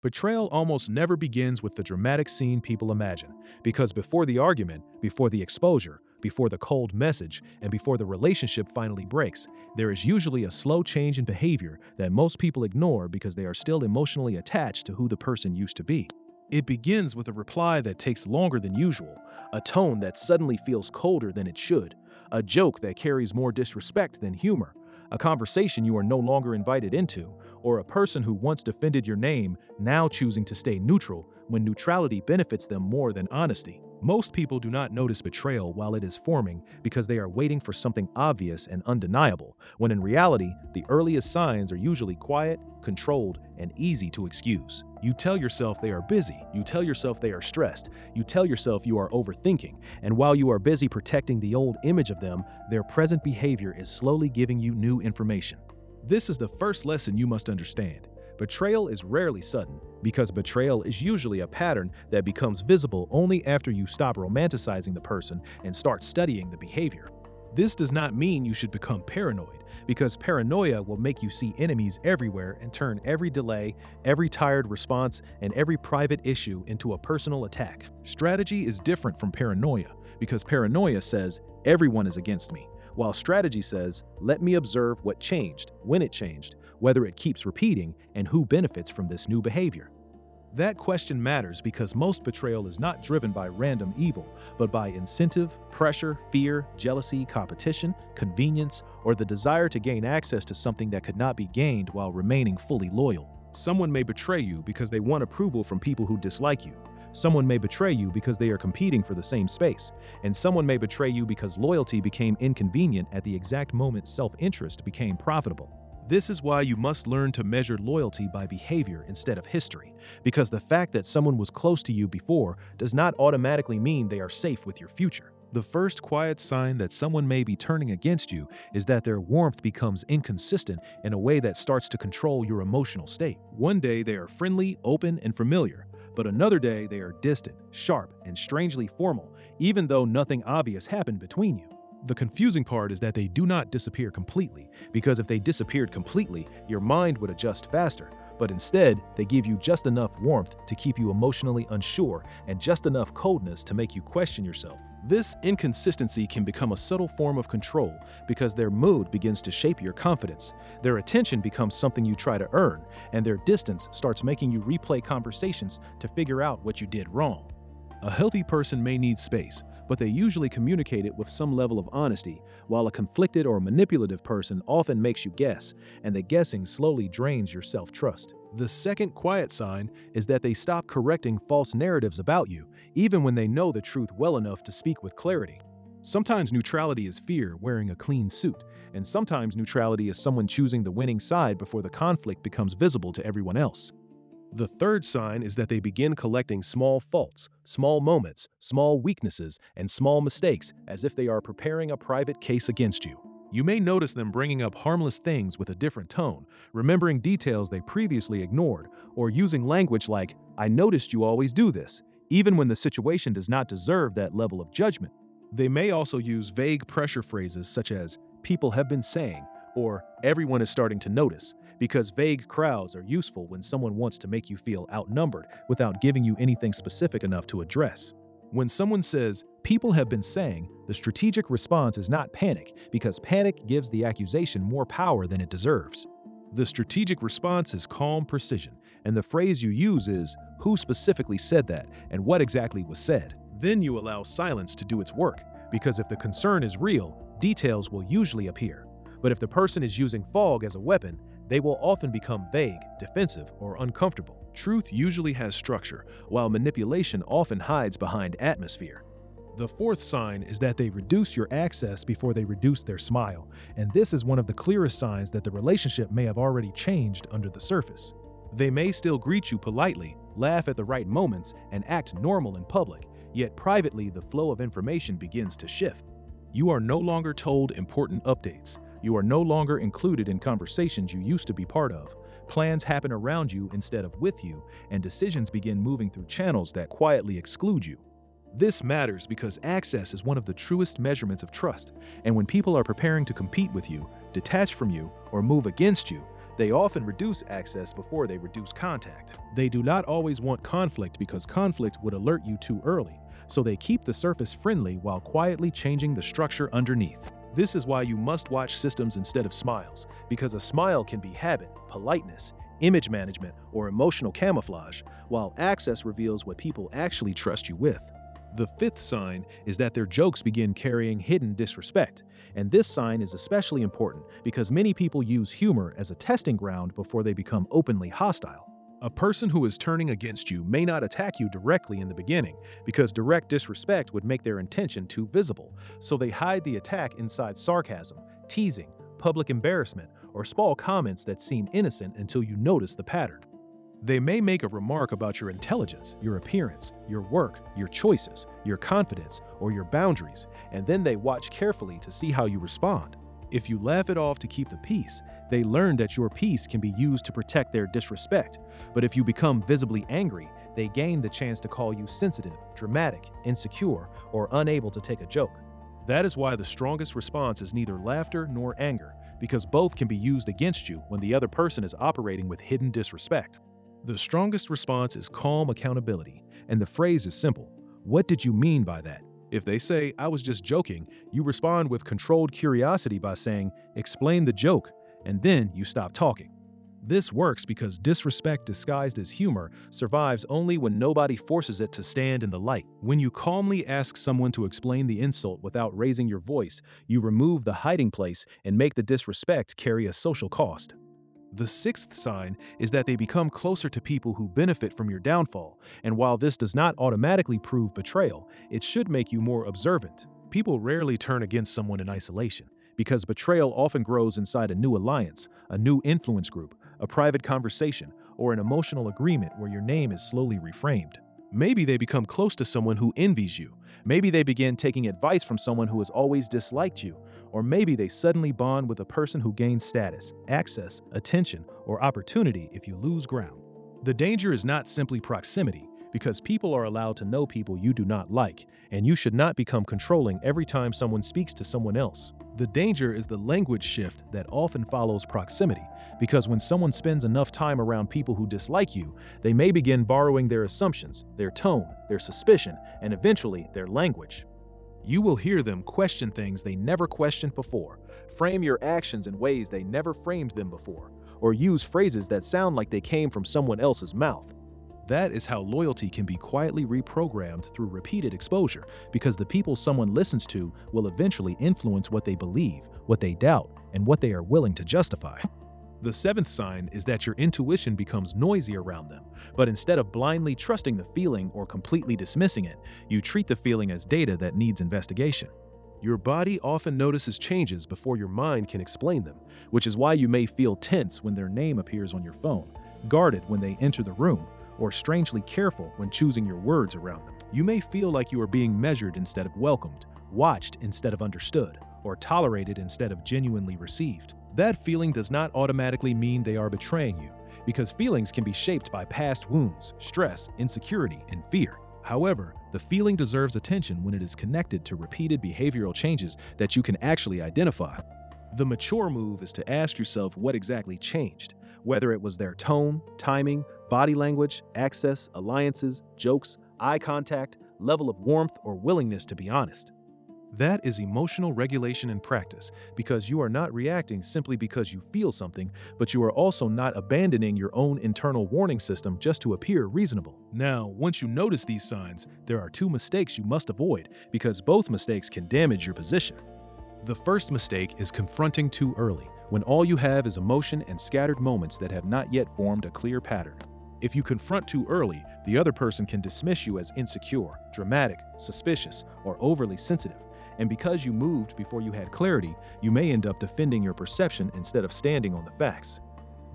Betrayal almost never begins with the dramatic scene people imagine, because before the argument, before the exposure, before the cold message, and before the relationship finally breaks, there is usually a slow change in behavior that most people ignore because they are still emotionally attached to who the person used to be. It begins with a reply that takes longer than usual, a tone that suddenly feels colder than it should, a joke that carries more disrespect than humor, a conversation you are no longer invited into, or a person who once defended your name now choosing to stay neutral when neutrality benefits them more than honesty. Most people do not notice betrayal while it is forming because they are waiting for something obvious and undeniable, when in reality, the earliest signs are usually quiet, controlled, and easy to excuse. You tell yourself they are busy, you tell yourself they are stressed, you tell yourself you are overthinking, and while you are busy protecting the old image of them, their present behavior is slowly giving you new information. This is the first lesson you must understand. Betrayal is rarely sudden, because betrayal is usually a pattern that becomes visible only after you stop romanticizing the person and start studying the behavior. This does not mean you should become paranoid, because paranoia will make you see enemies everywhere and turn every delay, every tired response, and every private issue into a personal attack. Strategy is different from paranoia, because paranoia says, everyone is against me, while strategy says, let me observe what changed, when it changed, whether it keeps repeating, and who benefits from this new behavior. That question matters because most betrayal is not driven by random evil, but by incentive, pressure, fear, jealousy, competition, convenience, or the desire to gain access to something that could not be gained while remaining fully loyal. Someone may betray you because they want approval from people who dislike you. Someone may betray you because they are competing for the same space, and someone may betray you because loyalty became inconvenient at the exact moment self-interest became profitable. This is why you must learn to measure loyalty by behavior instead of history, because the fact that someone was close to you before does not automatically mean they are safe with your future. The first quiet sign that someone may be turning against you is that their warmth becomes inconsistent in a way that starts to control your emotional state. One day they are friendly, open, and familiar, but another day they are distant, sharp, and strangely formal, even though nothing obvious happened between you. The confusing part is that they do not disappear completely, because if they disappeared completely, your mind would adjust faster, but instead, they give you just enough warmth to keep you emotionally unsure and just enough coldness to make you question yourself. This inconsistency can become a subtle form of control because their mood begins to shape your confidence. Their attention becomes something you try to earn, and their distance starts making you replay conversations to figure out what you did wrong. A healthy person may need space, but they usually communicate it with some level of honesty, while a conflicted or manipulative person often makes you guess, and the guessing slowly drains your self-trust. The second quiet sign is that they stop correcting false narratives about you, even when they know the truth well enough to speak with clarity. Sometimes neutrality is fear wearing a clean suit, and sometimes neutrality is someone choosing the winning side before the conflict becomes visible to everyone else. The third sign is that they begin collecting small faults, small moments, small weaknesses, and small mistakes as if they are preparing a private case against you. You may notice them bringing up harmless things with a different tone, remembering details they previously ignored, or using language like, I noticed you always do this, even when the situation does not deserve that level of judgment. They may also use vague pressure phrases such as, people have been saying, or everyone is starting to notice, because vague crowds are useful when someone wants to make you feel outnumbered without giving you anything specific enough to address. When someone says, people have been saying, the strategic response is not panic, because panic gives the accusation more power than it deserves. The strategic response is calm precision, and the phrase you use is, who specifically said that, and what exactly was said. Then you allow silence to do its work, because if the concern is real, details will usually appear. But if the person is using fog as a weapon, they will often become vague, defensive, or uncomfortable. Truth usually has structure, while manipulation often hides behind atmosphere. The fourth sign is that they reduce your access before they reduce their smile, and this is one of the clearest signs that the relationship may have already changed under the surface. They may still greet you politely, laugh at the right moments, and act normal in public, yet privately the flow of information begins to shift. You are no longer told important updates. You are no longer included in conversations you used to be part of. Plans happen around you instead of with you, and decisions begin moving through channels that quietly exclude you. This matters because access is one of the truest measurements of trust, and when people are preparing to compete with you, detach from you, or move against you, They often reduce access before they reduce contact. They do not always want conflict because conflict would alert you too early, so they keep the surface friendly while quietly changing the structure underneath. This is why you must watch systems instead of smiles, because a smile can be habit, politeness, image management, or emotional camouflage, while access reveals what people actually trust you with. The fifth sign is that their jokes begin carrying hidden disrespect, and this sign is especially important because many people use humor as a testing ground before they become openly hostile. A person who is turning against you may not attack you directly in the beginning because direct disrespect would make their intention too visible, so they hide the attack inside sarcasm, teasing, public embarrassment, or small comments that seem innocent until you notice the pattern. They may make a remark about your intelligence, your appearance, your work, your choices, your confidence, or your boundaries, and then they watch carefully to see how you respond. If you laugh it off to keep the peace, they learn that your peace can be used to protect their disrespect. But if you become visibly angry, they gain the chance to call you sensitive, dramatic, insecure, or unable to take a joke. That is why the strongest response is neither laughter nor anger, because both can be used against you when the other person is operating with hidden disrespect. The strongest response is calm accountability, and the phrase is simple. What did you mean by that? If they say, "I was just joking," you respond with controlled curiosity by saying, "Explain the joke," and then you stop talking. This works because disrespect disguised as humor survives only when nobody forces it to stand in the light. When you calmly ask someone to explain the insult without raising your voice, you remove the hiding place and make the disrespect carry a social cost. The sixth sign is that they become closer to people who benefit from your downfall, and while this does not automatically prove betrayal, it should make you more observant. People rarely turn against someone in isolation, because betrayal often grows inside a new alliance, a new influence group, a private conversation, or an emotional agreement where your name is slowly reframed. Maybe they become close to someone who envies you. Maybe they begin taking advice from someone who has always disliked you. Or maybe they suddenly bond with a person who gains status, access, attention, or opportunity if you lose ground. The danger is not simply proximity, because people are allowed to know people you do not like, and you should not become controlling every time someone speaks to someone else. The danger is the language shift that often follows proximity, because when someone spends enough time around people who dislike you, they may begin borrowing their assumptions, their tone, their suspicion, and eventually their language. You will hear them question things they never questioned before, frame your actions in ways they never framed them before, or use phrases that sound like they came from someone else's mouth. That is how loyalty can be quietly reprogrammed through repeated exposure, because the people someone listens to will eventually influence what they believe, what they doubt, and what they are willing to justify. The seventh sign is that your intuition becomes noisy around them, but instead of blindly trusting the feeling or completely dismissing it, you treat the feeling as data that needs investigation. Your body often notices changes before your mind can explain them, which is why you may feel tense when their name appears on your phone, guarded when they enter the room, or strangely careful when choosing your words around them. You may feel like you are being measured instead of welcomed, watched instead of understood, or tolerated instead of genuinely received. That feeling does not automatically mean they are betraying you, because feelings can be shaped by past wounds, stress, insecurity, and fear. However, the feeling deserves attention when it is connected to repeated behavioral changes that you can actually identify. The mature move is to ask yourself what exactly changed, whether it was their tone, timing, body language, access, alliances, jokes, eye contact, level of warmth, or willingness to be honest. That is emotional regulation in practice, because you are not reacting simply because you feel something, but you are also not abandoning your own internal warning system just to appear reasonable. Now, once you notice these signs, there are two mistakes you must avoid, because both mistakes can damage your position. The first mistake is confronting too early, when all you have is emotion and scattered moments that have not yet formed a clear pattern. If you confront too early, the other person can dismiss you as insecure, dramatic, suspicious, or overly sensitive. And because you moved before you had clarity, you may end up defending your perception instead of standing on the facts.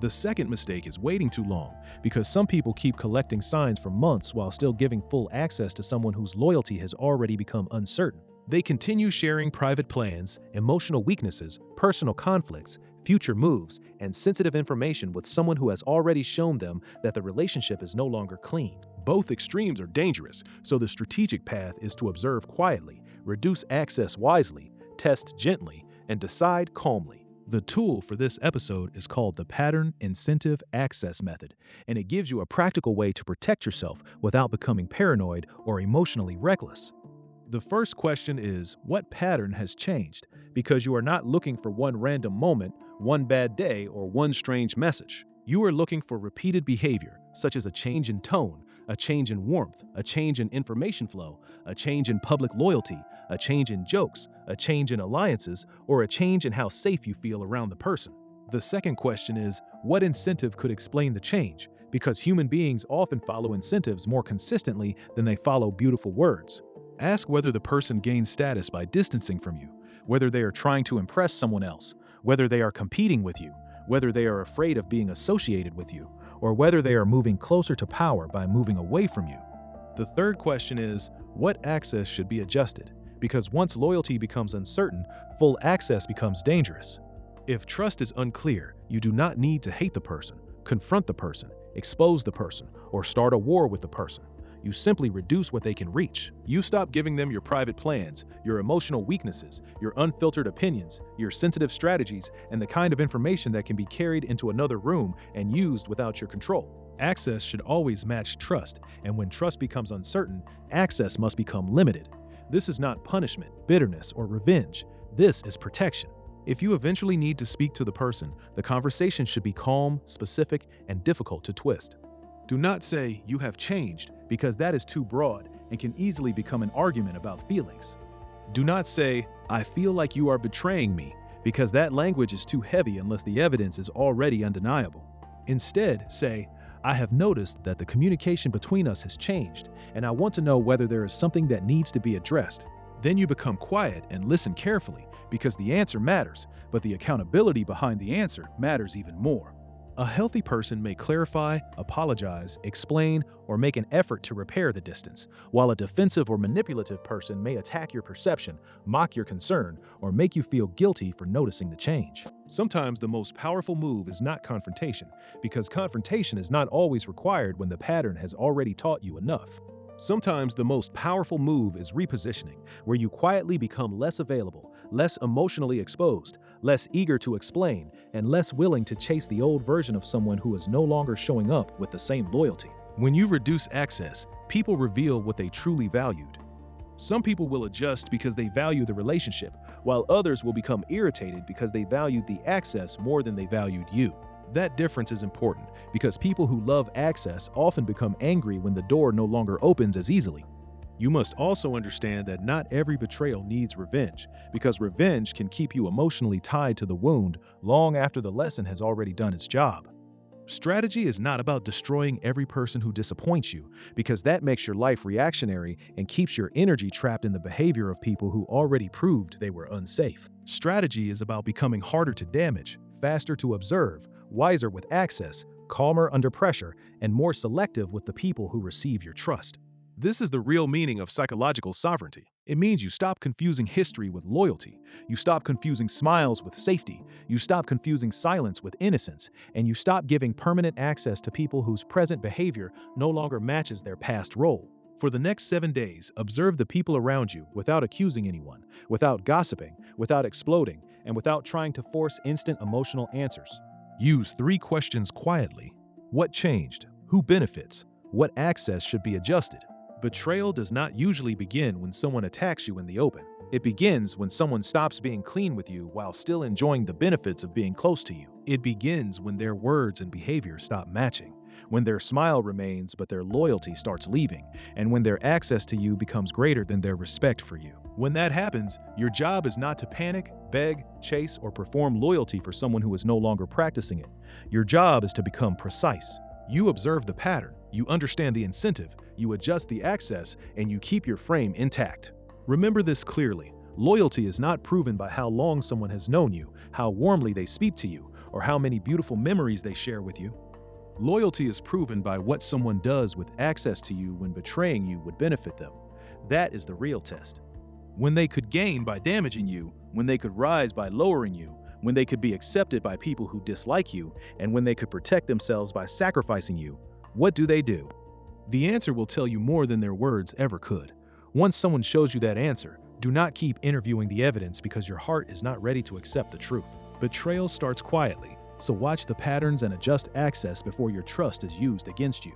The second mistake is waiting too long, because some people keep collecting signs for months while still giving full access to someone whose loyalty has already become uncertain. They continue sharing private plans, emotional weaknesses, personal conflicts, future moves, and sensitive information with someone who has already shown them that the relationship is no longer clean. Both extremes are dangerous, so the strategic path is to observe quietly, reduce access wisely, test gently, and decide calmly. The tool for this episode is called the Pattern Incentive Access Method, and it gives you a practical way to protect yourself without becoming paranoid or emotionally reckless. The first question is, what pattern has changed? Because you are not looking for one random moment, one bad day, or one strange message. You are looking for repeated behavior, such as a change in tone, a change in warmth, a change in information flow, a change in public loyalty, a change in jokes, a change in alliances, or a change in how safe you feel around the person. The second question is, what incentive could explain the change? Because human beings often follow incentives more consistently than they follow beautiful words. Ask whether the person gains status by distancing from you, whether they are trying to impress someone else, whether they are competing with you, whether they are afraid of being associated with you, or whether they are moving closer to power by moving away from you. The third question is, what access should be adjusted? Because once loyalty becomes uncertain, full access becomes dangerous. If trust is unclear, you do not need to hate the person, confront the person, expose the person, or start a war with the person. You simply reduce what they can reach. You stop giving them your private plans, your emotional weaknesses, your unfiltered opinions, your sensitive strategies, and the kind of information that can be carried into another room and used without your control. Access should always match trust, and when trust becomes uncertain, access must become limited. This is not punishment, bitterness, or revenge. This is protection. If you eventually need to speak to the person, the conversation should be calm, specific, and difficult to twist. Do not say, "You have changed," because that is too broad and can easily become an argument about feelings. Do not say, "I feel like you are betraying me," because that language is too heavy unless the evidence is already undeniable. Instead, say, "I have noticed that the communication between us has changed, and I want to know whether there is something that needs to be addressed." Then you become quiet and listen carefully, because the answer matters, but the accountability behind the answer matters even more. A healthy person may clarify, apologize, explain, or make an effort to repair the distance, while a defensive or manipulative person may attack your perception, mock your concern, or make you feel guilty for noticing the change. Sometimes the most powerful move is not confrontation, because confrontation is not always required when the pattern has already taught you enough. Sometimes the most powerful move is repositioning, where you quietly become less available, less emotionally exposed, less eager to explain, and less willing to chase the old version of someone who is no longer showing up with the same loyalty. When you reduce access, people reveal what they truly valued. Some people will adjust because they value the relationship, while others will become irritated because they valued the access more than they valued you. That difference is important because people who love access often become angry when the door no longer opens as easily. You must also understand that not every betrayal needs revenge, because revenge can keep you emotionally tied to the wound long after the lesson has already done its job. Strategy is not about destroying every person who disappoints you, because that makes your life reactionary and keeps your energy trapped in the behavior of people who already proved they were unsafe. Strategy is about becoming harder to damage, faster to observe, wiser with access, calmer under pressure, and more selective with the people who receive your trust. This is the real meaning of psychological sovereignty. It means you stop confusing history with loyalty. You stop confusing smiles with safety. You stop confusing silence with innocence. And you stop giving permanent access to people whose present behavior no longer matches their past role. For the next 7 days, observe the people around you without accusing anyone, without gossiping, without exploding, and without trying to force instant emotional answers. Use 3 questions quietly. What changed? Who benefits? What access should be adjusted? Betrayal does not usually begin when someone attacks you in the open. It begins when someone stops being clean with you while still enjoying the benefits of being close to you. It begins when their words and behavior stop matching, when their smile remains but their loyalty starts leaving, and when their access to you becomes greater than their respect for you. When that happens, your job is not to panic, beg, chase, or perform loyalty for someone who is no longer practicing it. Your job is to become precise. You observe the pattern, you understand the incentive, you adjust the access, and you keep your frame intact. Remember this clearly. Loyalty is not proven by how long someone has known you, how warmly they speak to you, or how many beautiful memories they share with you. Loyalty is proven by what someone does with access to you when betraying you would benefit them. That is the real test. When they could gain by damaging you, when they could rise by lowering you, when they could be accepted by people who dislike you, and when they could protect themselves by sacrificing you, what do? The answer will tell you more than their words ever could. Once someone shows you that answer, do not keep interviewing the evidence because your heart is not ready to accept the truth. Betrayal starts quietly, so watch the patterns and adjust access before your trust is used against you.